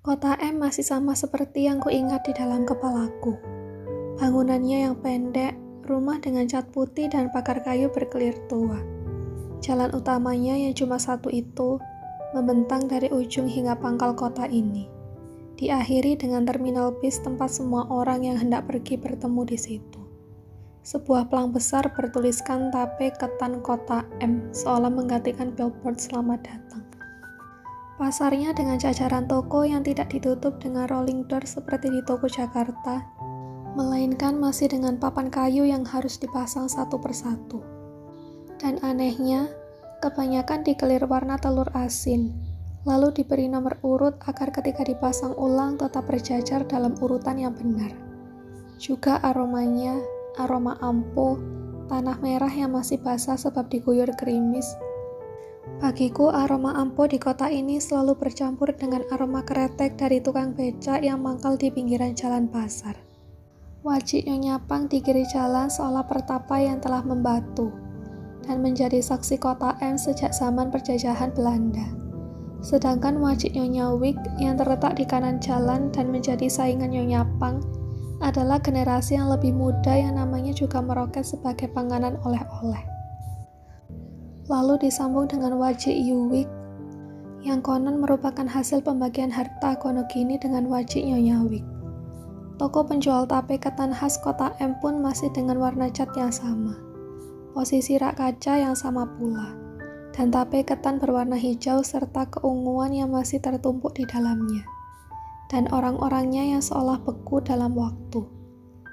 Kota M masih sama seperti yang kuingat di dalam kepalaku. Bangunannya yang pendek, rumah dengan cat putih dan pagar kayu berkelir tua. Jalan utamanya yang cuma satu itu, membentang dari ujung hingga pangkal kota ini. Diakhiri dengan terminal bis tempat semua orang yang hendak pergi bertemu di situ. Sebuah pelang besar bertuliskan Tape Ketan Kota M, seolah menggantikan billboard selamat datang. Pasarnya dengan jajaran toko yang tidak ditutup dengan rolling door seperti di toko Jakarta, melainkan masih dengan papan kayu yang harus dipasang satu persatu. Dan anehnya, kebanyakan dikelir warna telur asin, lalu diberi nomor urut agar ketika dipasang ulang tetap berjajar dalam urutan yang benar. Juga aromanya, aroma ampo, tanah merah yang masih basah sebab diguyur gerimis. Bagiku, aroma ampo di kota ini selalu bercampur dengan aroma kretek dari tukang becak yang mangkal di pinggiran jalan pasar. Wajik Nyonya Pang di kiri jalan seolah pertapa yang telah membatu, dan menjadi saksi kota M sejak zaman penjajahan Belanda. Sedangkan wajik Nyonya Wik yang terletak di kanan jalan dan menjadi saingan Nyonya Pang adalah generasi yang lebih muda yang namanya juga meroket sebagai panganan oleh-oleh. Lalu disambung dengan wajik Yuwik yang konon merupakan hasil pembagian harta Gonogini dengan wajik Nyonya Wik. Toko penjual tape ketan khas kota M pun masih dengan warna cat yang sama, posisi rak kaca yang sama pula, dan tape ketan berwarna hijau serta keunguan yang masih tertumpuk di dalamnya, dan orang-orangnya yang seolah beku dalam waktu.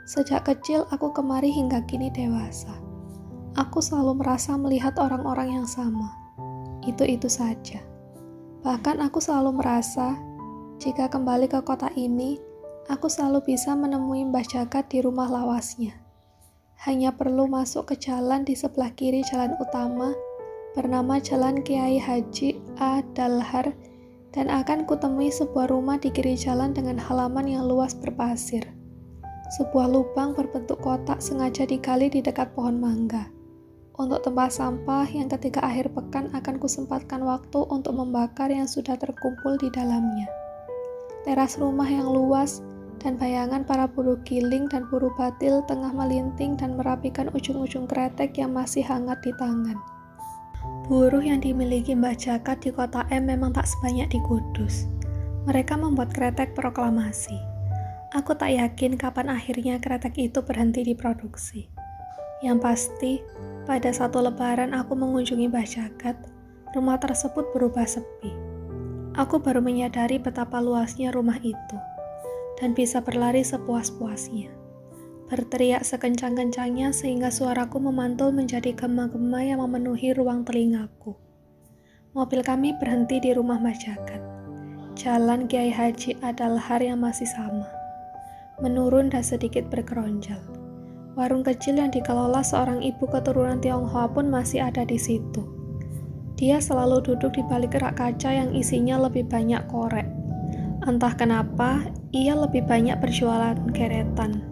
Sejak kecil aku kemari hingga kini dewasa. Aku selalu merasa melihat orang-orang yang sama. Itu-itu saja. Bahkan aku selalu merasa, jika kembali ke kota ini, aku selalu bisa menemui Mbah Jagat di rumah lawasnya. Hanya perlu masuk ke jalan di sebelah kiri jalan utama, bernama Jalan Kiai Haji A. Dalhar, dan akan kutemui sebuah rumah di kiri jalan dengan halaman yang luas berpasir. Sebuah lubang berbentuk kotak sengaja digali di dekat pohon mangga, untuk tempat sampah yang ketika akhir pekan akan kusempatkan waktu untuk membakar yang sudah terkumpul di dalamnya. Teras rumah yang luas, dan bayangan para buruh giling dan buruh batil tengah melinting dan merapikan ujung-ujung kretek yang masih hangat di tangan. Buruh yang dimiliki Mbah Jagat di kota M memang tak sebanyak di Kudus. Mereka membuat kretek proklamasi. Aku tak yakin kapan akhirnya kretek itu berhenti diproduksi. Yang pasti, pada satu lebaran aku mengunjungi Mbah Jagat, rumah tersebut berubah sepi. Aku baru menyadari betapa luasnya rumah itu, dan bisa berlari sepuas-puasnya. Berteriak sekencang-kencangnya sehingga suaraku memantul menjadi gema-gema yang memenuhi ruang telingaku. Mobil kami berhenti di rumah Mbah Jagat. Jalan Kiai Haji Adalhar yang masih sama. Menurun dan sedikit berkeronjal. Warung kecil yang dikelola seorang ibu keturunan Tionghoa pun masih ada di situ. Dia selalu duduk di balik rak kaca yang isinya lebih banyak korek. Entah kenapa, ia lebih banyak berjualan keretan.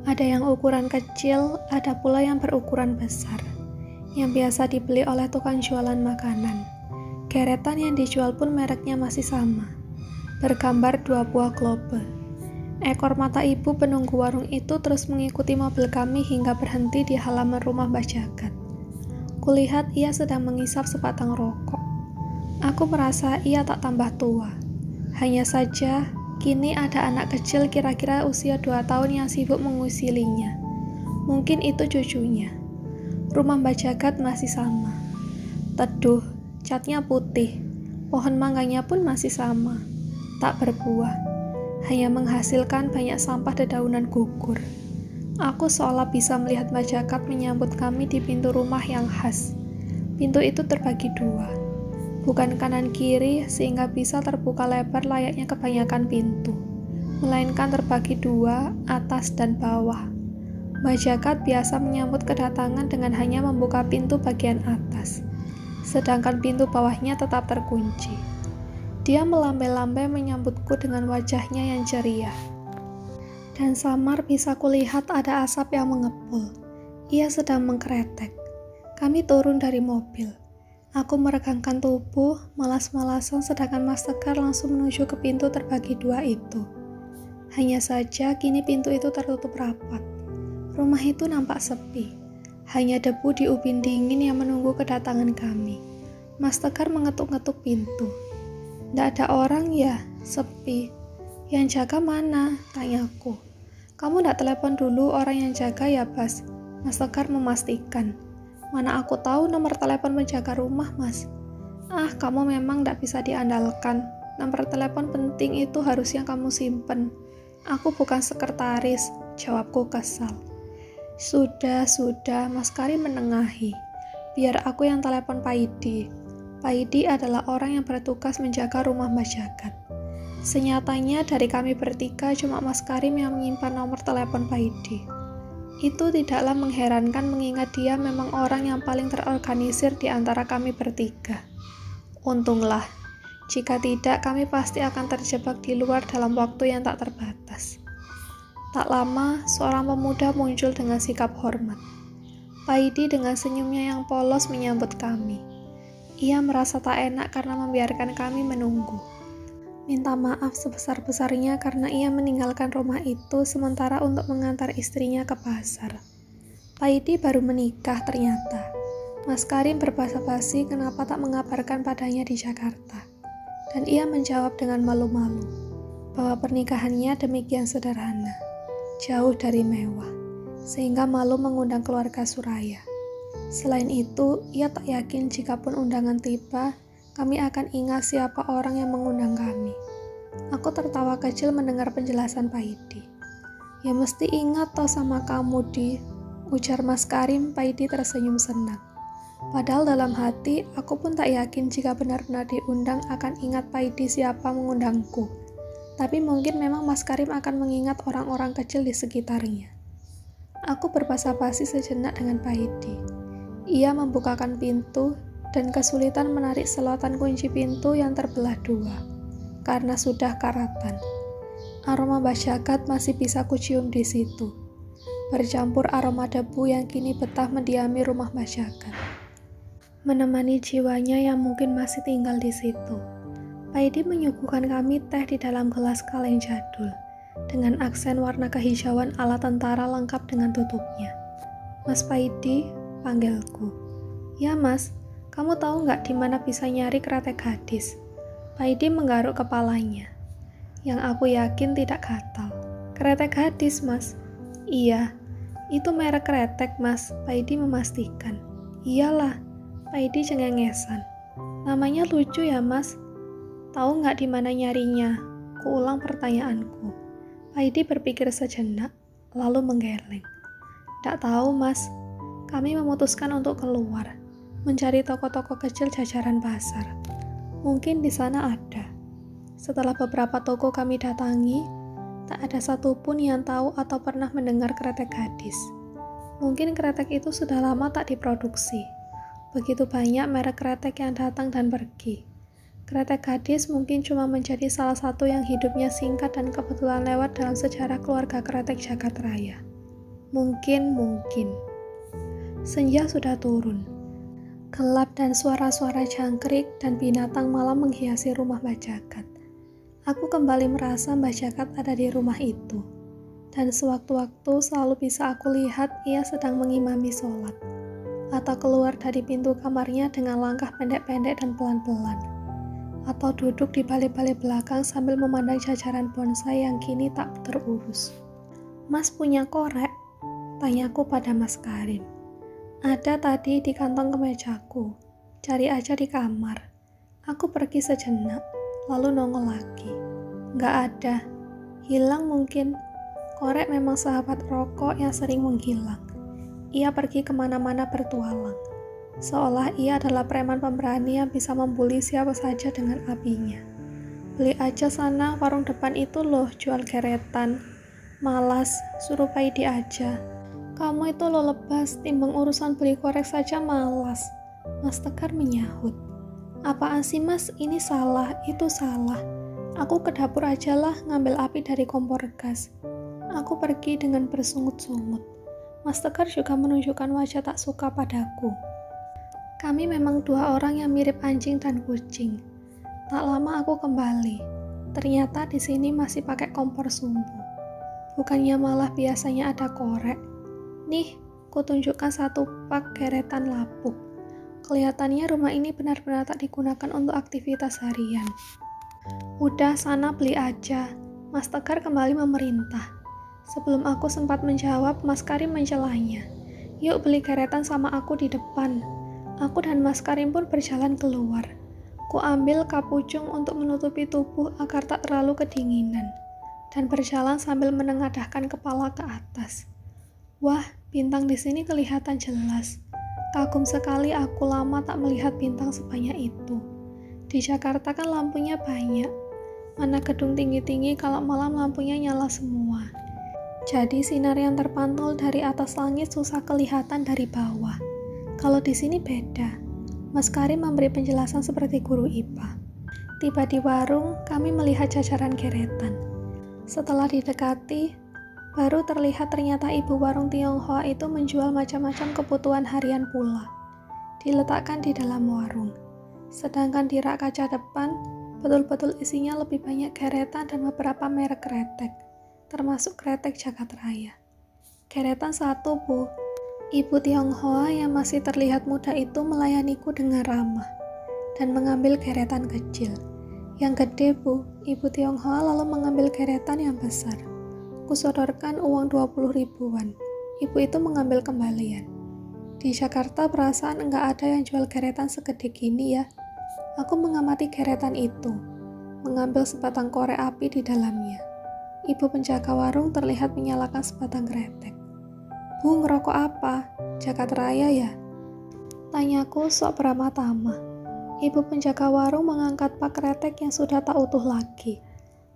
Ada yang ukuran kecil, ada pula yang berukuran besar, yang biasa dibeli oleh tukang jualan makanan. Keretan yang dijual pun mereknya masih sama, bergambar 2 buah globe. Ekor mata ibu penunggu warung itu terus mengikuti mobil kami hingga berhenti di halaman rumah Mbah Jagat. Kulihat ia sedang mengisap sebatang rokok. Aku merasa ia tak tambah tua. Hanya saja, kini ada anak kecil kira-kira usia 2 tahun yang sibuk mengusilinya. Mungkin itu cucunya. Rumah Mbah Jagat masih sama. Teduh, catnya putih. Pohon mangganya pun masih sama. Tak berbuah. Hanya menghasilkan banyak sampah dedaunan gugur. Aku seolah bisa melihat Mbah Jagat menyambut kami di pintu rumah yang khas. Pintu itu terbagi 2, bukan kanan kiri sehingga bisa terbuka lebar layaknya kebanyakan pintu, melainkan terbagi 2, atas dan bawah. Mbah Jagat biasa menyambut kedatangan dengan hanya membuka pintu bagian atas, sedangkan pintu bawahnya tetap terkunci. Dia melambai-lambai menyambutku dengan wajahnya yang ceria. Dan samar bisa kulihat ada asap yang mengepul. Ia sedang mengkretek. Kami turun dari mobil. Aku meregangkan tubuh, malas-malasan sedangkan Mas Tegar langsung menuju ke pintu terbagi dua itu. Hanya saja kini pintu itu tertutup rapat. Rumah itu nampak sepi. Hanya debu di ubin dingin yang menunggu kedatangan kami. Mas Tegar mengetuk-ngetuk pintu. "Nggak ada orang ya? Sepi. Yang jaga mana?" tanyaku. "Kamu nggak telepon dulu orang yang jaga ya, Bas?" Mas Tegar memastikan. "Mana aku tahu nomor telepon penjaga rumah, Mas." "Ah, kamu memang nggak bisa diandalkan. Nomor telepon penting itu harusnya kamu simpen." "Aku bukan sekretaris," jawabku kesal. Sudah, Mas Karim menengahi. "Biar aku yang telepon Pak Idi." Pak Idi adalah orang yang bertugas menjaga rumah Mas Jagat. Senyatanya dari kami bertiga cuma Mas Karim yang menyimpan nomor telepon Pak Idi. Itu tidaklah mengherankan mengingat dia memang orang yang paling terorganisir di antara kami bertiga. Untunglah, jika tidak kami pasti akan terjebak di luar dalam waktu yang tak terbatas. Tak lama, seorang pemuda muncul dengan sikap hormat. Pak Idi dengan senyumnya yang polos menyambut kami. Ia merasa tak enak karena membiarkan kami menunggu. Minta maaf sebesar-besarnya karena ia meninggalkan rumah itu sementara untuk mengantar istrinya ke pasar. Pak Idi baru menikah ternyata. Mas Karim berbasa-basi kenapa tak mengabarkan padanya di Jakarta. Dan ia menjawab dengan malu-malu bahwa pernikahannya demikian sederhana, jauh dari mewah, sehingga malu mengundang keluarga Suraya. Selain itu, ia tak yakin jikapun undangan tiba, kami akan ingat siapa orang yang mengundang kami. Aku tertawa kecil mendengar penjelasan Pak Idi. "Ya mesti ingat toh sama kamu, Di," ujar Mas Karim. Pak Idi tersenyum senang. Padahal dalam hati, aku pun tak yakin jika benar-benar diundang akan ingat Pak Idi siapa mengundangku. Tapi mungkin memang Mas Karim akan mengingat orang-orang kecil di sekitarnya. Aku berbasa-basi sejenak dengan Pak Idi. Ia membukakan pintu dan kesulitan menarik selotan kunci pintu yang terbelah dua, karena sudah karatan. Aroma Mas Jagat masih bisa kucium di situ, bercampur aroma debu yang kini betah mendiami rumah Mas Jagat, menemani jiwanya yang mungkin masih tinggal di situ. Pak Idi menyuguhkan kami teh di dalam gelas kaleng jadul, dengan aksen warna kehijauan ala tentara lengkap dengan tutupnya. "Mas Pak Idi," panggilku. "Ya Mas, kamu tahu nggak di mana bisa nyari kretek gadis?" Pak Idi menggaruk kepalanya, yang aku yakin tidak gatal. "Kretek gadis, Mas?" "Iya, itu merek kretek, Mas," Pak Idi memastikan. "Iyalah," Pak Idi cengengesan. "Namanya lucu ya, Mas? Tahu nggak di mana nyarinya?" Kuulang pertanyaanku. Pak Idi berpikir sejenak, lalu menggeleng. "Tak tahu, Mas. Kami memutuskan untuk keluar, mencari toko-toko kecil jajaran pasar. Mungkin di sana ada." Setelah beberapa toko kami datangi, tak ada satupun yang tahu atau pernah mendengar kretek gadis. Mungkin kretek itu sudah lama tak diproduksi. Begitu banyak merek kretek yang datang dan pergi. Kretek gadis mungkin cuma menjadi salah satu yang hidupnya singkat dan kebetulan lewat dalam sejarah keluarga kretek Jagat Raya. Mungkin. Senja sudah turun. Gelap dan suara-suara jangkrik dan binatang malam menghiasi rumah Mbak Jagat. Aku kembali merasa Mbak Jagat ada di rumah itu. Dan sewaktu-waktu selalu bisa aku lihat ia sedang mengimami sholat. Atau keluar dari pintu kamarnya dengan langkah pendek-pendek dan pelan-pelan. Atau duduk di balik-balik belakang sambil memandang jajaran bonsai yang kini tak terurus. "Mas punya korek?" tanyaku pada Mas Karim. "Ada tadi di kantong kemejaku. Cari aja di kamar." Aku pergi sejenak, lalu nongol lagi. Nggak ada. Hilang mungkin. Korek memang sahabat rokok yang sering menghilang. Ia pergi kemana-mana bertualang. Seolah ia adalah preman pemberani yang bisa membuli siapa saja dengan apinya. "Beli aja sana, warung depan itu loh jual geretan." "Malas, suruh Pak Idi aja." "Kamu itu lo lebas, timbang urusan beli korek saja malas." Mas Tegar menyahut. "Apaan sih Mas, ini salah, itu salah. Aku ke dapur aja lah ngambil api dari kompor gas." Aku pergi dengan bersungut-sungut. Mas Tegar juga menunjukkan wajah tak suka padaku. Kami memang dua orang yang mirip anjing dan kucing. Tak lama aku kembali. Ternyata di sini masih pakai kompor sumbu. Bukannya malah biasanya ada korek. Nih, kutunjukkan satu pak geretan lapuk. Kelihatannya rumah ini benar-benar tak digunakan untuk aktivitas harian. Udah, sana beli aja. Mas Tegar kembali memerintah. Sebelum aku sempat menjawab, Mas Karim mencelanya. Yuk beli geretan sama aku di depan. Aku dan Mas Karim pun berjalan keluar. Ku ambil kapucung untuk menutupi tubuh agar tak terlalu kedinginan. Dan berjalan sambil menengadahkan kepala ke atas. Wah, bintang di sini kelihatan jelas. Kagum sekali aku lama tak melihat bintang sebanyak itu. Di Jakarta kan lampunya banyak. Mana gedung tinggi-tinggi kalau malam lampunya nyala semua. Jadi sinar yang terpantul dari atas langit susah kelihatan dari bawah. Kalau di sini beda. Mas Karim memberi penjelasan seperti guru IPA. Tiba di warung, kami melihat jajaran geretan. Setelah didekati, baru terlihat ternyata ibu warung Tionghoa itu menjual macam-macam kebutuhan harian pula. Diletakkan di dalam warung. Sedangkan di rak kaca depan, betul-betul isinya lebih banyak geretan dan beberapa merek kretek, termasuk kretek Jagat Raya. Geretan satu, Bu. Ibu Tionghoa yang masih terlihat muda itu melayaniku dengan ramah dan mengambil geretan kecil. Yang gede, Bu. Ibu Tionghoa lalu mengambil geretan yang besar. Kusodorkan uang 20 ribuan. Ibu itu mengambil kembalian. Di Jakarta perasaan enggak ada yang jual geretan segede gini ya. Aku mengamati geretan itu, mengambil sebatang korek api di dalamnya. Ibu penjaga warung terlihat menyalakan sebatang kretek. Bu, ngerokok apa? Jagat Raya ya? Tanyaku sok beramah tamah. Ibu penjaga warung mengangkat pak kretek yang sudah tak utuh lagi.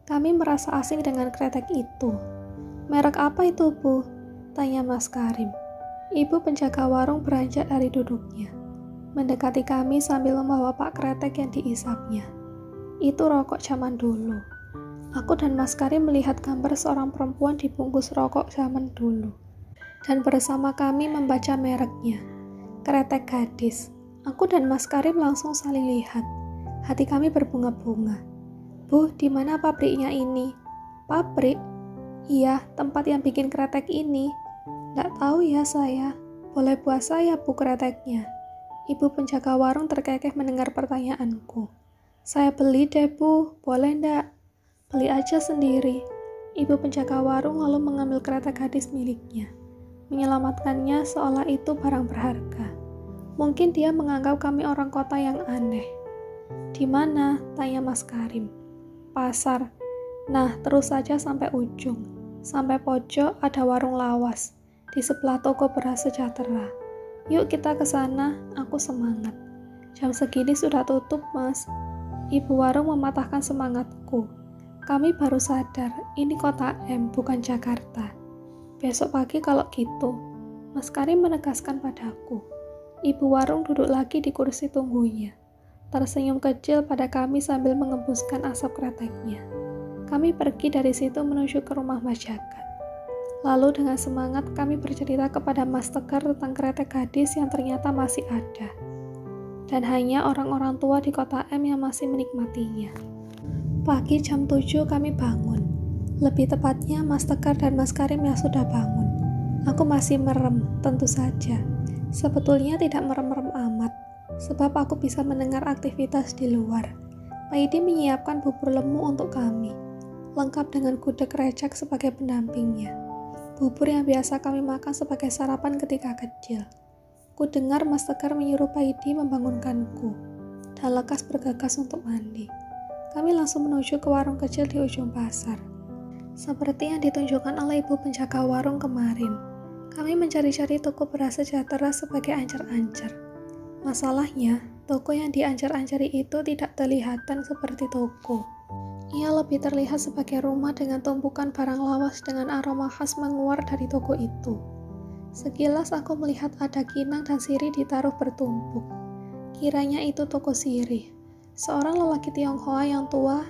Kami merasa asing dengan kretek itu. Merek apa itu, Bu? Tanya Mas Karim. Ibu penjaga warung beranjak dari duduknya. Mendekati kami sambil membawa pak kretek yang diisapnya. Itu rokok zaman dulu. Aku dan Mas Karim melihat gambar seorang perempuan dibungkus rokok zaman dulu. Dan bersama kami membaca mereknya. Kretek gadis. Aku dan Mas Karim langsung saling lihat. Hati kami berbunga-bunga. Bu, di mana pabriknya ini? Pabrik? Iya, tempat yang bikin kretek ini. Nggak tahu ya saya. Boleh buat saya, Bu, kreteknya. Ibu penjaga warung terkekeh mendengar pertanyaanku. Saya beli deh, Bu. Boleh ndak? Beli aja sendiri. Ibu penjaga warung lalu mengambil kretek gadis miliknya. Menyelamatkannya seolah itu barang berharga. Mungkin dia menganggap kami orang kota yang aneh. Di mana? Tanya Mas Karim. Pasar. Nah, terus saja sampai ujung. Sampai pojok ada warung lawas. Di sebelah toko beras sejahtera. Yuk kita ke sana, aku semangat. Jam segini sudah tutup, Mas. Ibu warung mematahkan semangatku. Kami baru sadar, ini kota M, bukan Jakarta. Besok pagi kalau gitu, Mas Karim menegaskan padaku. Ibu warung duduk lagi di kursi tunggunya. Tersenyum kecil pada kami sambil mengembuskan asap kreteknya. Kami pergi dari situ menuju ke rumah Mas Jagat. Lalu dengan semangat kami bercerita kepada Mas Tegar tentang kretek gadis yang ternyata masih ada. Dan hanya orang-orang tua di kota M yang masih menikmatinya. Pagi jam 7 kami bangun. Lebih tepatnya Mas Tegar dan Mas Karim yang sudah bangun. Aku masih merem, tentu saja. Sebetulnya tidak merem-merem amat, sebab aku bisa mendengar aktivitas di luar. Pak Idi menyiapkan bubur lemu untuk kami, lengkap dengan gudeg recek sebagai pendampingnya. Bubur yang biasa kami makan sebagai sarapan ketika kecil. Ku dengar Mas Tegar menyuruh Pak Idi membangunkanku, dan lekas bergegas untuk mandi. Kami langsung menuju ke warung kecil di ujung pasar. Seperti yang ditunjukkan oleh ibu penjaga warung kemarin, kami mencari-cari toko beras sejahtera sebagai ancar-ancar. Masalahnya, toko yang diancar-ancari itu tidak terlihatan seperti toko. Ia lebih terlihat sebagai rumah dengan tumpukan barang lawas dengan aroma khas menguar dari toko itu. Sekilas aku melihat ada kinang dan sirih ditaruh bertumpuk. Kiranya itu toko sirih. Seorang lelaki Tionghoa yang tua,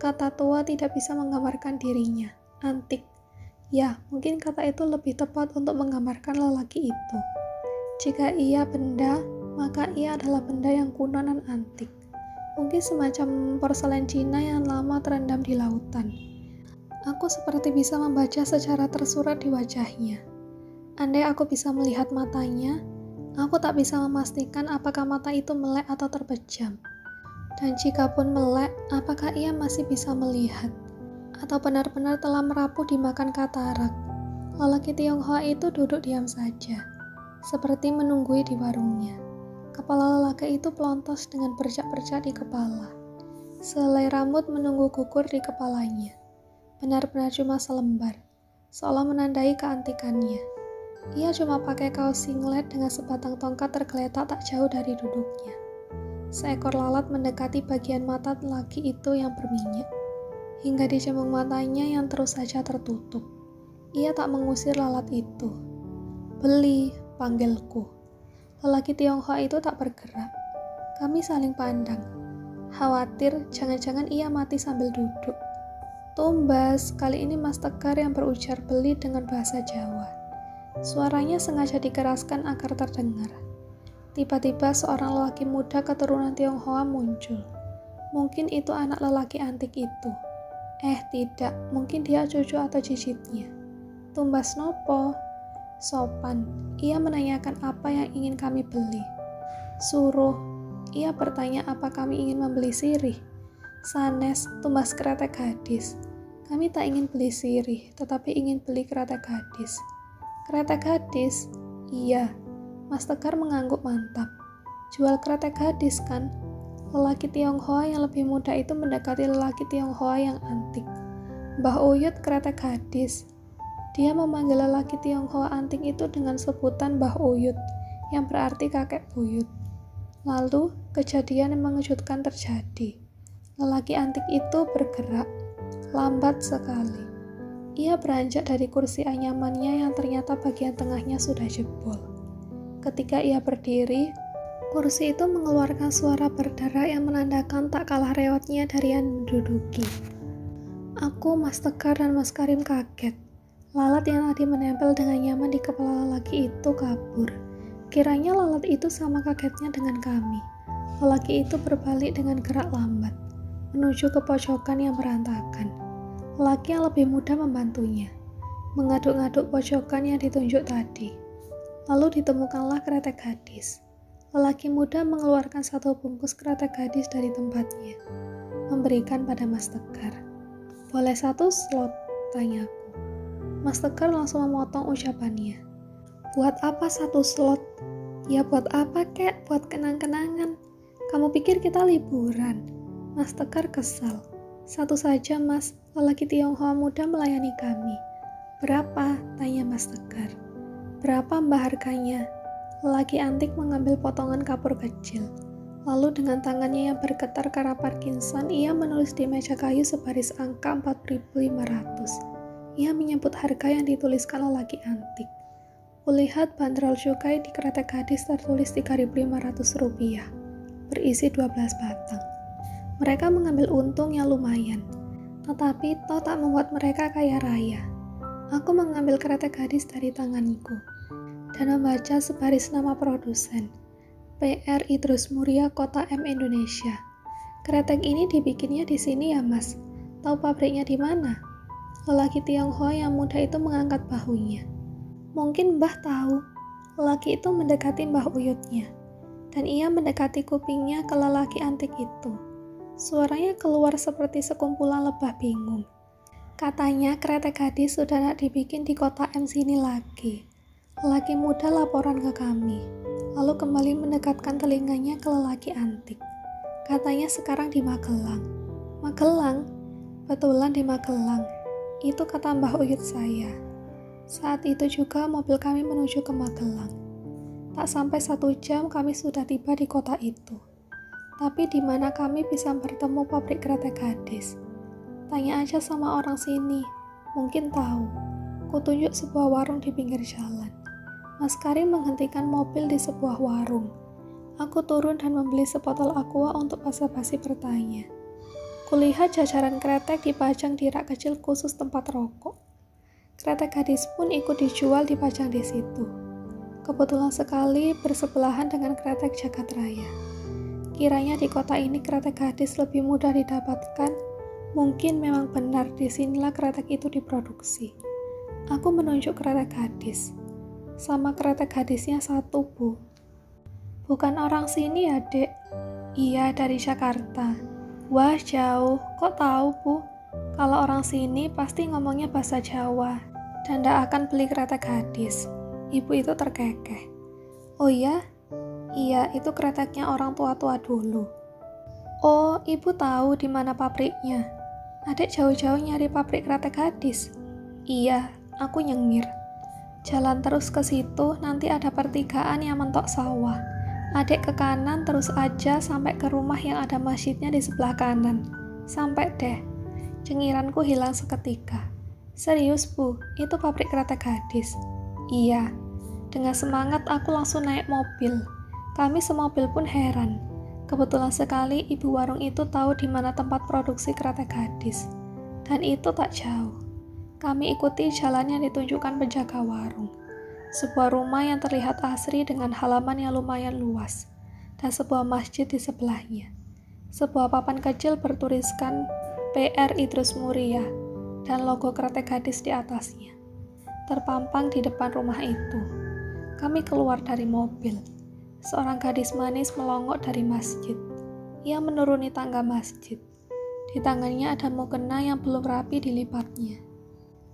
kata tua tidak bisa menggambarkan dirinya. Antik. Ya, mungkin kata itu lebih tepat untuk menggambarkan lelaki itu. Jika ia benda, maka ia adalah benda yang kuno dan antik. Mungkin semacam porselen Cina yang lama terendam di lautan. Aku seperti bisa membaca secara tersurat di wajahnya. Andai aku bisa melihat matanya, aku tak bisa memastikan apakah mata itu melek atau terpejam. Dan jika pun melek, apakah ia masih bisa melihat? Atau benar-benar telah merapuh dimakan katarak? Lelaki Tionghoa itu duduk diam saja, seperti menunggui di warungnya. Kepala lelaki itu pelontos dengan bercak-bercak di kepala. Sehelai rambut menunggu gugur di kepalanya. Benar-benar cuma selembar, seolah menandai keantikannya. Ia cuma pakai kaos singlet dengan sebatang tongkat tergeletak tak jauh dari duduknya. Seekor lalat mendekati bagian mata lelaki itu yang berminyak, hingga di cembung matanya yang terus saja tertutup. Ia tak mengusir lalat itu. "Beli," panggilku. Lelaki Tionghoa itu tak bergerak. Kami saling pandang. Khawatir jangan-jangan ia mati sambil duduk. "Tumbas," kali ini Mas Tegar yang berujar "beli" dengan bahasa Jawa. Suaranya sengaja dikeraskan agar terdengar. Tiba-tiba seorang lelaki muda keturunan Tionghoa muncul. Mungkin itu anak lelaki antik itu. Tidak, mungkin dia cucu atau cicitnya. "Tumbas nopo?" Sopan, ia menanyakan apa yang ingin kami beli. "Suruh," ia bertanya apa kami ingin membeli sirih. "Sanes, tumbas kretek gadis." Kami tak ingin beli sirih, tetapi ingin beli kretek gadis. "Kretek gadis?" "Iya." Mas Tegar mengangguk mantap. "Jual kretek gadis kan?" Lelaki Tionghoa yang lebih muda itu mendekati lelaki Tionghoa yang antik. "Mbah Uyut kretek gadis." Dia memanggil lelaki Tionghoa antik itu dengan sebutan Mbah Uyut, yang berarti kakek buyut. Lalu, kejadian yang mengejutkan terjadi. Lelaki antik itu bergerak, lambat sekali. Ia beranjak dari kursi anyamannya yang ternyata bagian tengahnya sudah jebol. Ketika ia berdiri, kursi itu mengeluarkan suara berderak yang menandakan tak kalah reotnya dari yang menduduki. Aku, Mas Tegar, dan Mas Karim kaget. Lalat yang tadi menempel dengan nyaman di kepala lelaki itu kabur. Kiranya lalat itu sama kagetnya dengan kami. Lelaki itu berbalik dengan gerak lambat, menuju ke pojokan yang berantakan. Lelaki yang lebih muda membantunya, mengaduk-ngaduk pojokan yang ditunjuk tadi. Lalu ditemukanlah kretek gadis. Lelaki muda mengeluarkan satu bungkus kretek gadis dari tempatnya, memberikan pada Mas Tegar. "Boleh satu slot?" tanyaku. Mas Tegar langsung memotong ucapannya. "Buat apa satu slot?" "Ya buat apa kek? Buat kenang-kenangan. Kamu pikir kita liburan?" Mas Tegar kesal. "Satu saja Mas," lelaki Tionghoa muda melayani kami. "Berapa?" tanya Mas Tegar. "Berapa Mbah harganya?" Lelaki antik mengambil potongan kapur kecil. Lalu dengan tangannya yang bergetar karena Parkinson, ia menulis di meja kayu sebaris angka 4.500. Ia menyebut harga yang dituliskan lelaki antik. Kulihat bandrol cukai di kretek gadis tertulis Rp3.500, berisi 12 batang. Mereka mengambil untung yang lumayan, tetapi toh tak membuat mereka kaya raya. Aku mengambil kretek gadis dari tanganku dan membaca sebaris nama produsen, PR Idrus Muria Kota M Indonesia. "Kretek ini dibikinnya di sini ya Mas? Tahu pabriknya di mana?" Lelaki Tionghoa yang muda itu mengangkat bahunya. "Mungkin Mbah tahu." Lelaki itu mendekati Mbah Uyutnya, dan ia mendekati kupingnya ke lelaki antik itu. Suaranya keluar seperti sekumpulan lebah bingung. Katanya kretek gadis sudah tak dibikin di kota M sini lagi. Lelaki muda laporan ke kami, lalu kembali mendekatkan telinganya ke lelaki antik. Katanya sekarang di Magelang. "Magelang?" "Betulan di Magelang." Itu kata Mbah Uyut saya. Saat itu juga mobil kami menuju ke Magelang. Tak sampai 1 jam kami sudah tiba di kota itu. Tapi di mana kami bisa bertemu pabrik kretek gadis? Tanya aja sama orang sini, mungkin tahu. Kutunjuk sebuah warung di pinggir jalan. Mas Karim menghentikan mobil di sebuah warung. Aku turun dan membeli sebotol aqua untuk basa-basi bertanya. Kulihat jajaran kretek dipajang di rak kecil khusus tempat rokok. Kretek gadis pun ikut dijual dipajang di situ. Kebetulan sekali bersebelahan dengan Kretek Jagat Raya. Kiranya di kota ini kretek gadis lebih mudah didapatkan. Mungkin memang benar disinilah kretek itu diproduksi. Aku menunjuk kretek gadis. Sama kretek gadisnya satu, Bu. Bukan orang sini ya, Dek? Iya, dari Jakarta. Wah, jauh. Kok tahu, Bu? Kalau orang sini pasti ngomongnya bahasa Jawa dan ndak akan beli kretek gadis. Ibu itu terkekeh. Oh ya? Iya, itu kreteknya orang tua-tua dulu. Oh, ibu tahu di mana pabriknya? Adik jauh-jauh nyari pabrik kretek gadis. Iya, aku nyengir. Jalan terus ke situ, nanti ada pertigaan yang mentok sawah. Adik ke kanan terus aja sampai ke rumah yang ada masjidnya di sebelah kanan. Sampai deh. Cengiranku hilang seketika. Serius, Bu, itu pabrik kretek gadis? Iya. Dengan semangat aku langsung naik mobil. Kami semobil pun heran. Kebetulan sekali ibu warung itu tahu di mana tempat produksi kretek gadis. Dan itu tak jauh. Kami ikuti jalan yang ditunjukkan penjaga warung. Sebuah rumah yang terlihat asri dengan halaman yang lumayan luas. Dan sebuah masjid di sebelahnya. Sebuah papan kecil bertuliskan PR Idrus Muria dan logo kretek gadis di atasnya. Terpampang di depan rumah itu. Kami keluar dari mobil. Seorang gadis manis melongok dari masjid. Ia menuruni tangga masjid. Di tangannya ada mukena yang belum rapi dilipatnya.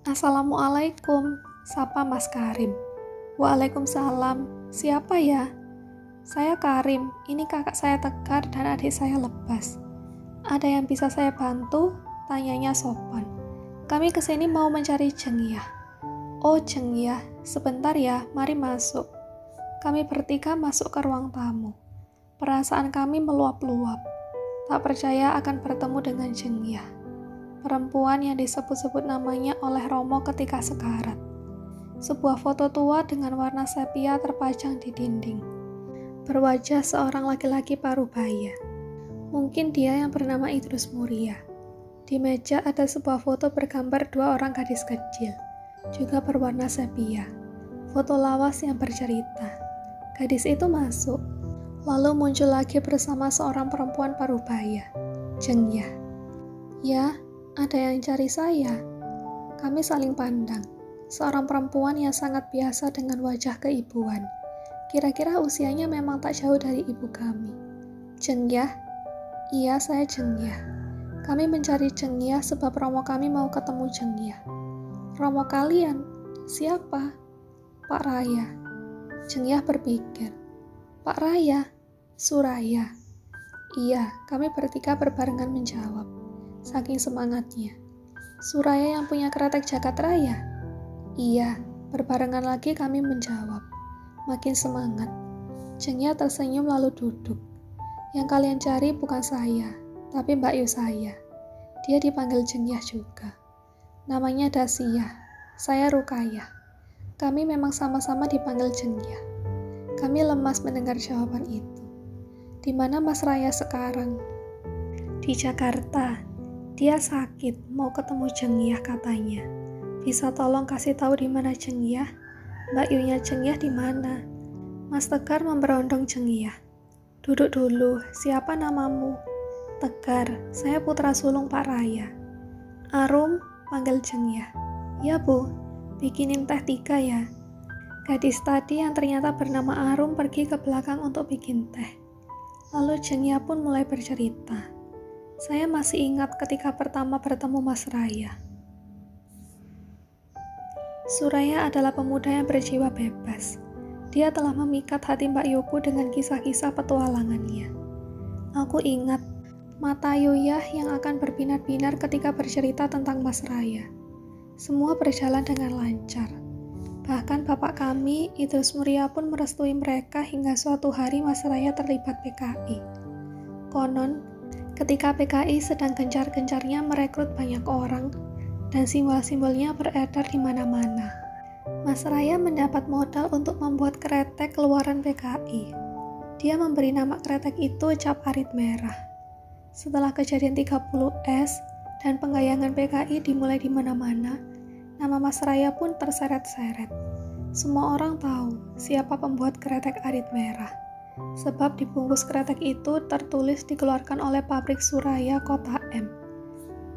Assalamualaikum, sapa Mas Karim. Waalaikumsalam, siapa ya? Saya Karim, ini kakak saya Tegar dan adik saya Lebas. Ada yang bisa saya bantu? Tanyanya sopan. Kami kesini mau mencari Cengiah. Oh Cengiah, sebentar ya, mari masuk. Kami bertiga masuk ke ruang tamu. Perasaan kami meluap-luap. Tak percaya akan bertemu dengan Cengiah. Perempuan yang disebut-sebut namanya oleh Romo ketika sekarat. Sebuah foto tua dengan warna sepia terpajang di dinding. Berwajah seorang laki-laki parubaya. Mungkin dia yang bernama Idrus Muria. Di meja ada sebuah foto bergambar dua orang gadis kecil. Juga berwarna sepia. Foto lawas yang bercerita. Gadis itu masuk, lalu muncul lagi bersama seorang perempuan parubaya, Cengiah. Ya, ada yang cari saya. Kami saling pandang. Seorang perempuan yang sangat biasa dengan wajah keibuan. Kira-kira usianya memang tak jauh dari ibu kami. Cengiah? Iya, saya Cengiah. Kami mencari Cengiah sebab romo kami mau ketemu Cengiah. Romo kalian? Siapa? Pak Raya. Cengiah berpikir, Pak Raya, Suraya. Iya, kami bertiga berbarengan menjawab. Saking semangatnya. Suraya yang punya kretek Jagat Raya? Iya, berbarengan lagi kami menjawab. Makin semangat. Cengiah tersenyum lalu duduk. Yang kalian cari bukan saya, tapi Mbak Yu saya. Dia dipanggil Cengiah juga. Namanya Dasyah, saya Rukayah. Kami memang sama-sama dipanggil Cengiah. Kami lemas mendengar jawaban itu. Di mana Mas Raya sekarang? Di Jakarta. Dia sakit, mau ketemu Cengiah katanya. Bisa tolong kasih tahu di mana Cengiah? Mbak Yunya Cengiah di mana? Mas Tegar memberondong Cengiah. Duduk dulu, siapa namamu? Tegar, saya putra sulung Pak Raya. Arum, panggil Cengiah. Ya Bu, bikinin teh 3 ya. Gadis tadi yang ternyata bernama Arum pergi ke belakang untuk bikin teh. Lalu Cengiah pun mulai bercerita. Saya masih ingat ketika pertama bertemu Mas Raya. Suraya adalah pemuda yang berjiwa bebas. Dia telah memikat hati Mbak Yuku dengan kisah-kisah petualangannya. Aku ingat mata Yoyah yang akan berbinar-binar ketika bercerita tentang Mas Raya. Semua berjalan dengan lancar. Bahkan bapak kami, Idrus Muria pun merestui mereka hingga suatu hari Mas Raya terlibat PKI. Konon, ketika PKI sedang gencar-gencarnya merekrut banyak orang, dan simbol-simbolnya beredar di mana-mana. Mas Raya mendapat modal untuk membuat kretek keluaran PKI. Dia memberi nama kretek itu Cap Arit Merah. Setelah kejadian 30S dan penggayangan PKI dimulai di mana-mana, nama Mas Raya pun terseret-seret. Semua orang tahu siapa pembuat kretek arit merah, sebab di bungkus kretek itu tertulis dikeluarkan oleh pabrik Suraya Kota M.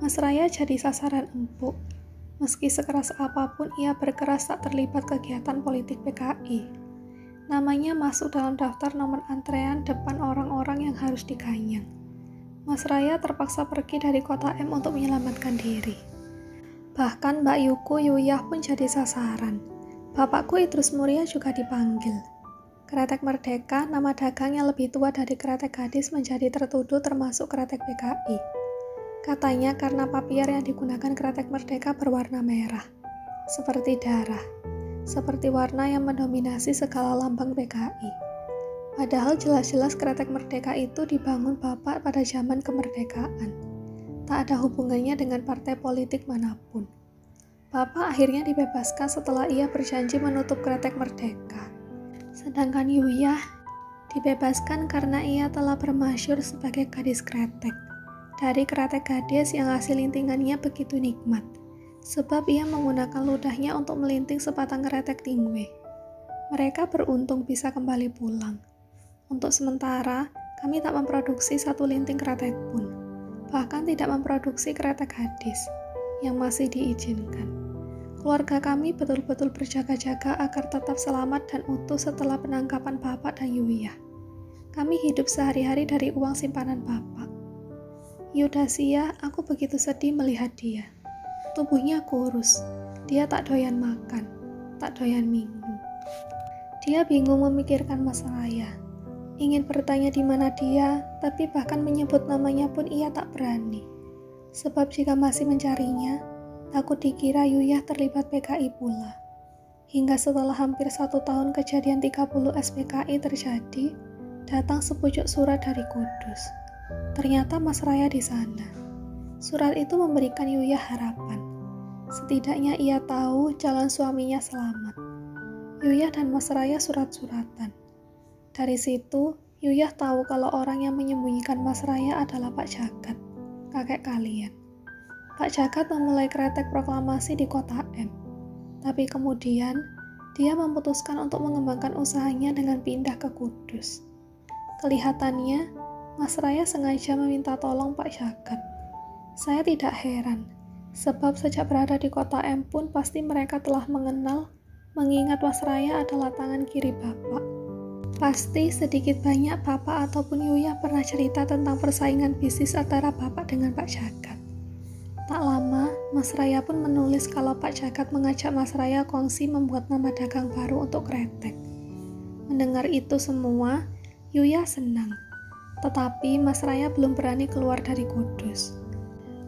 Mas Raya jadi sasaran empuk. Meski sekeras apapun ia berkeras tak terlibat kegiatan politik PKI. Namanya masuk dalam daftar nomor antrean depan orang-orang yang harus diganyang. Mas Raya terpaksa pergi dari Kota M untuk menyelamatkan diri. Bahkan Mbak Yuku Yuyah pun jadi sasaran. Bapakku Idrus Muria juga dipanggil. Kretek Merdeka, nama dagang yang lebih tua dari kretek gadis, menjadi tertuduh termasuk kretek PKI. Katanya karena papier yang digunakan kretek Merdeka berwarna merah, seperti darah, seperti warna yang mendominasi segala lambang PKI. Padahal jelas-jelas kretek Merdeka itu dibangun Bapak pada zaman kemerdekaan. Tak ada hubungannya dengan partai politik manapun. Bapak akhirnya dibebaskan setelah ia berjanji menutup kretek Merdeka. Sedangkan Yuyah dibebaskan karena ia telah bermasyhur sebagai gadis kretek. Dari kretek gadis yang hasil lintingannya begitu nikmat, sebab ia menggunakan ludahnya untuk melinting sebatang kretek tingwe. Mereka beruntung bisa kembali pulang. Untuk sementara, kami tak memproduksi satu linting kretek pun, bahkan tidak memproduksi kretek gadis yang masih diizinkan. Keluarga kami betul-betul berjaga-jaga agar tetap selamat dan utuh setelah penangkapan Bapak dan Yuyah. Kami hidup sehari-hari dari uang simpanan Bapak. Yudasia, aku begitu sedih melihat dia. Tubuhnya kurus, dia tak doyan makan, tak doyan minum. Dia bingung memikirkan Mas Raya. Ingin bertanya di mana dia, tapi bahkan menyebut namanya pun ia tak berani. Sebab jika masih mencarinya, takut dikira Yuyah terlibat PKI pula. Hingga setelah hampir 1 tahun kejadian 30 SPKI terjadi, datang sepucuk surat dari Kudus. Ternyata Mas Raya di sana. Surat itu memberikan Yuyah harapan. Setidaknya ia tahu jalan suaminya selamat. Yuyah dan Mas Raya surat-suratan. Dari situ, Yuyah tahu kalau orang yang menyembunyikan Mas Raya adalah Pak Jagat, kakek kalian. Pak Jagat memulai kretek proklamasi di Kota M. Tapi kemudian, dia memutuskan untuk mengembangkan usahanya dengan pindah ke Kudus. Kelihatannya, Mas Raya sengaja meminta tolong Pak Jagat. Saya tidak heran, sebab sejak berada di Kota M pun pasti mereka telah mengenal, mengingat Mas Raya adalah tangan kiri Bapak. Pasti sedikit banyak Bapak ataupun Yuyah pernah cerita tentang persaingan bisnis antara Bapak dengan Pak Jagat. Tak lama, Mas Raya pun menulis kalau Pak Jagat mengajak Mas Raya kongsi membuat nama dagang baru untuk kretek. Mendengar itu semua, Yuyah senang. Tetapi Mas Raya belum berani keluar dari Kudus.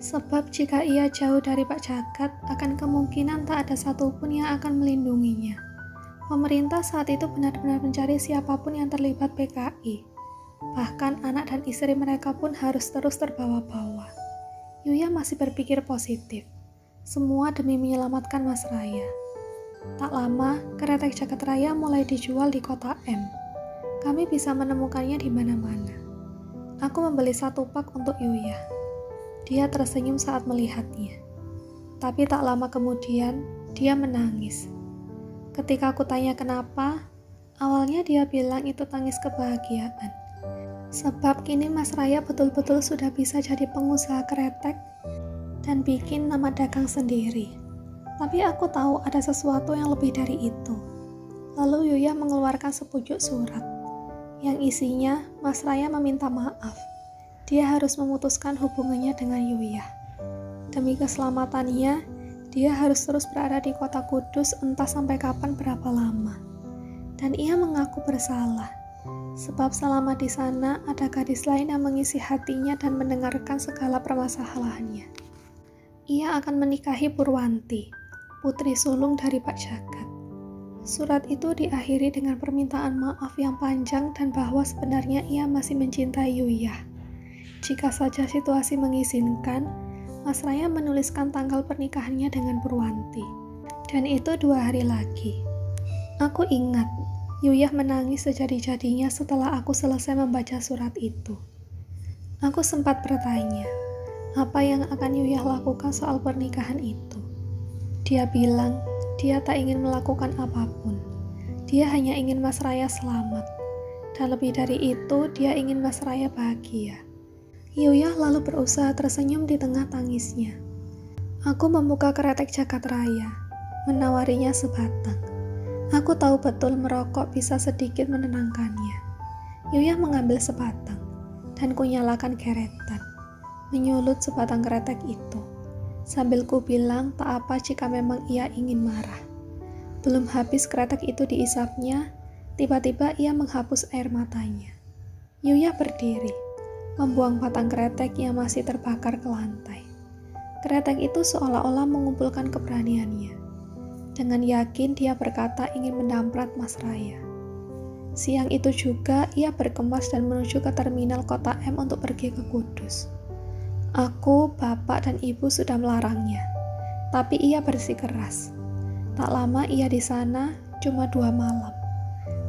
Sebab jika ia jauh dari Pak Jagat, akan kemungkinan tak ada satupun yang akan melindunginya. Pemerintah saat itu benar-benar mencari siapapun yang terlibat PKI. Bahkan anak dan istri mereka pun harus terus terbawa-bawa. Yuyah masih berpikir positif. Semua demi menyelamatkan Mas Raya. Tak lama, kretek Jagat Raya mulai dijual di Kota M. Kami bisa menemukannya di mana-mana. Aku membeli 1 pak untuk Yuyah. Dia tersenyum saat melihatnya. Tapi tak lama kemudian, dia menangis. Ketika aku tanya kenapa, awalnya dia bilang itu tangis kebahagiaan. Sebab kini Mas Raya betul-betul sudah bisa jadi pengusaha kretek dan bikin nama dagang sendiri. Tapi aku tahu ada sesuatu yang lebih dari itu. Lalu Yuyah mengeluarkan sepucuk surat. Yang isinya, Mas Raya meminta maaf. Dia harus memutuskan hubungannya dengan Yuyah. Demi keselamatannya, dia harus terus berada di kota Kudus entah sampai kapan berapa lama. Dan ia mengaku bersalah, sebab selama di sana ada gadis lain yang mengisi hatinya dan mendengarkan segala permasalahannya. Ia akan menikahi Purwanti, putri sulung dari Pak Jagat. Surat itu diakhiri dengan permintaan maaf yang panjang dan bahwa sebenarnya ia masih mencintai Yuyah. Jika saja situasi mengizinkan, Mas Raya menuliskan tanggal pernikahannya dengan Purwanti. Dan itu 2 hari lagi. Aku ingat, Yuyah menangis sejadi-jadinya setelah aku selesai membaca surat itu. Aku sempat bertanya, apa yang akan Yuyah lakukan soal pernikahan itu. Dia bilang, Dia tak ingin melakukan apapun. Dia hanya ingin Mas Raya selamat. Dan lebih dari itu, dia ingin Mas Raya bahagia. Yuyah lalu berusaha tersenyum di tengah tangisnya. Aku membuka kretek jagat raya, menawarinya sebatang. Aku tahu betul merokok bisa sedikit menenangkannya. Yuyah mengambil sebatang, dan kunyalakan geretan, menyulut sebatang kretek itu. Sambil ku bilang tak apa jika memang ia ingin marah. Belum habis kretek itu diisapnya, tiba-tiba ia menghapus air matanya. Yuyah berdiri, membuang batang kretek yang masih terbakar ke lantai. Kretek itu seolah-olah mengumpulkan keberaniannya. Dengan yakin dia berkata ingin mendamprat Mas Raya. Siang itu juga ia berkemas dan menuju ke terminal kota M untuk pergi ke Kudus. Aku, bapak, dan ibu sudah melarangnya, tapi ia bersikeras. Tak lama ia di sana, cuma 2 malam.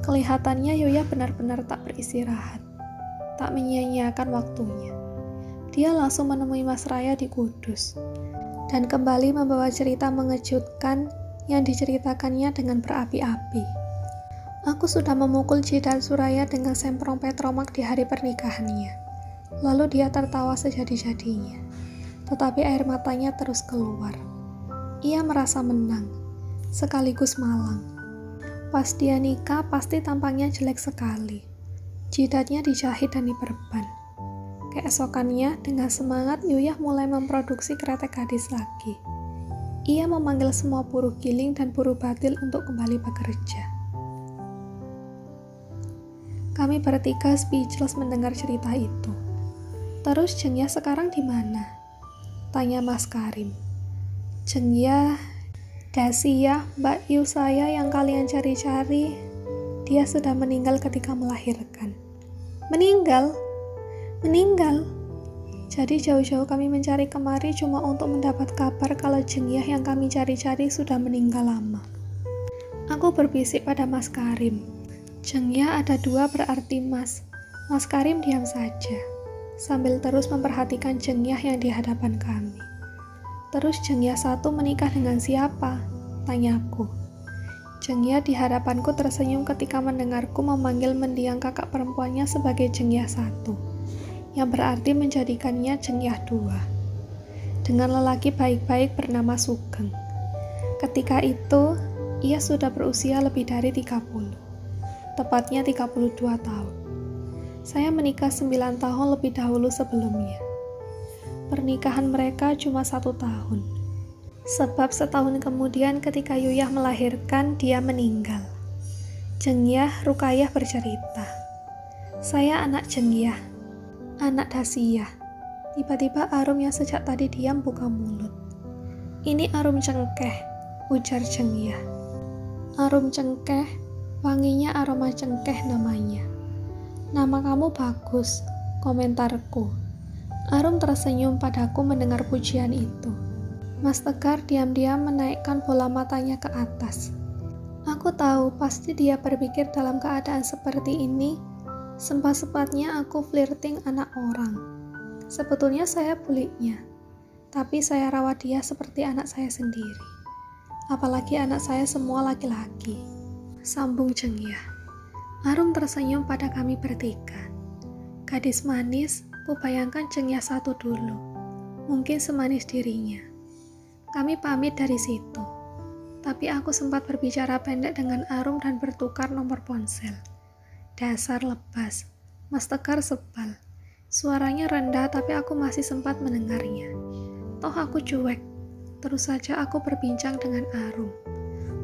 Kelihatannya Yuyah benar-benar tak beristirahat, tak menyia-nyiakan waktunya. Dia langsung menemui Mas Raya di Kudus, dan kembali membawa cerita mengejutkan yang diceritakannya dengan berapi-api. Aku sudah memukul jidat Suraya dengan semprong petromak di hari pernikahannya. Lalu dia tertawa sejadi-jadinya, tetapi air matanya terus keluar. Ia merasa menang, sekaligus malang. Pas dia nikah, pasti tampangnya jelek sekali. Jidatnya dijahit dan diperban. Keesokannya, dengan semangat, Yuyah mulai memproduksi kretek gadis lagi. Ia memanggil semua buruh giling dan buruh batil untuk kembali bekerja. Kami bertiga speechless mendengar cerita itu. Terus Jengyah sekarang di mana? Tanya Mas Karim. Jengyah, Dasia, Mbak Yu saya yang kalian cari-cari, dia sudah meninggal ketika melahirkan. Meninggal? Meninggal? Jadi jauh-jauh kami mencari kemari cuma untuk mendapat kabar kalau Jengyah yang kami cari-cari sudah meninggal lama. Aku berbisik pada Mas Karim. Jengyah ada 2 berarti Mas. Mas Karim diam saja, sambil terus memperhatikan Jengyah yang di hadapan kami. Terus Jengyah 1 menikah dengan siapa? Tanyaku. Jengyah di hadapanku tersenyum ketika mendengarku memanggil mendiang kakak perempuannya sebagai Jengyah 1, yang berarti menjadikannya Jengyah 2, dengan lelaki baik-baik bernama Sugeng. Ketika itu, ia sudah berusia lebih dari 30. Tepatnya 32 tahun. Saya menikah 9 tahun lebih dahulu sebelumnya. Pernikahan mereka cuma 1 tahun. Sebab setahun kemudian ketika Yuyah melahirkan, dia meninggal. Jengyah Rukayah bercerita. Saya anak Jengyah, anak Dasia. Tiba-tiba Arum yang sejak tadi diam buka mulut. Ini Arum cengkeh, ujar Jengyah. Arum cengkeh, wanginya aroma cengkeh namanya. Nama kamu bagus, komentarku. Arum tersenyum padaku mendengar pujian itu. Mas Tegar diam-diam menaikkan bola matanya ke atas. Aku tahu pasti dia berpikir dalam keadaan seperti ini, sempat-sempatnya aku flirting anak orang. Sebetulnya saya buliknya, tapi saya rawat dia seperti anak saya sendiri. Apalagi anak saya semua laki-laki. Sambung Jengyah. Arum tersenyum pada kami bertiga. Gadis manis, kubayangkan Jengyah 1 dulu. Mungkin semanis dirinya. Kami pamit dari situ. Tapi aku sempat berbicara pendek dengan Arum dan bertukar nomor ponsel. Dasar lebas. Mas Tegar sebal. Suaranya rendah tapi aku masih sempat mendengarnya. Toh aku cuek. Terus saja aku berbincang dengan Arum.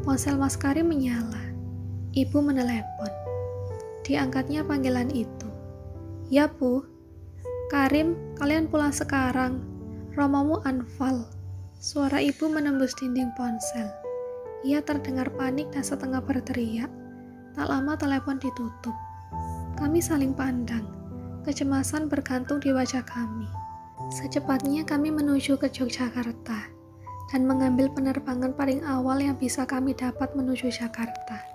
Ponsel Mas Karim menyala. Ibu menelepon. Diangkatnya panggilan itu. Ya Bu. Karim, kalian pulang sekarang. Romomu anfal. Suara ibu menembus dinding ponsel. Ia terdengar panik dan setengah berteriak. Tak lama telepon ditutup. Kami saling pandang. Kecemasan bergantung di wajah kami. Secepatnya kami menuju ke Yogyakarta dan mengambil penerbangan paling awal yang bisa kami dapat menuju Jakarta.